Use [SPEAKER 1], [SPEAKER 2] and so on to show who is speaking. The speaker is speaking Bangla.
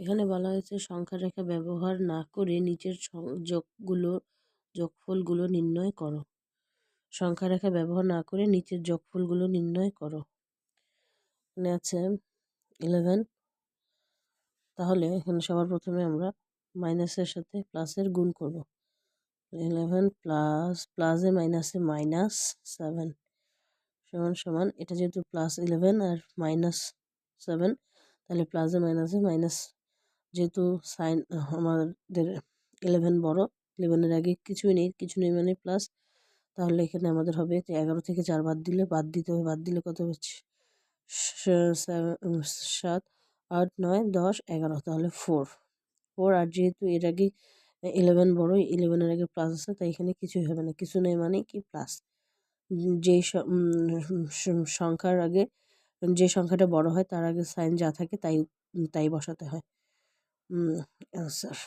[SPEAKER 1] এখানে বলা হয়েছে সংখ্যা রেখা ব্যবহার না করে নিচের যোগফলগুলো নির্ণয় করো। সংখ্যা রেখা ব্যবহার না করে নিচের যোগফলগুলো নির্ণয় করো। এখানে আছে 11। তাহলে এখানে সবার প্রথমে আমরা মাইনাসের সাথে প্লাসের গুণ করব। 11 প্লাসে মাইনাসে -7 সমান সমান, এটা যেহেতু +11 আর -7, তাহলে প্লাসে মাইনাসে মাইনাস, যেহেতু সাইন আমাদের 11 বড়, 11-এর আগে কিছুই নেই মানে প্লাস, তাহলে এখানে আমাদের হবে যে 11 থেকে 4 বাদ দিতে হবে। বাদ দিলে কত হচ্ছে 7, 8, 9, 10, 11, তাহলে 4। আর যেহেতু এর আগে 11 বড়, 11-এর আগে প্লাস আছে, তাই এখানে কিছুই হবে না। কিছু নেই মানে কি প্লাস। যেই সংখ্যার আগে যে সংখ্যাটা বড় হয় তার আগে সাইন যা থাকে তাই বসাতে হয়। অ্যান্সার।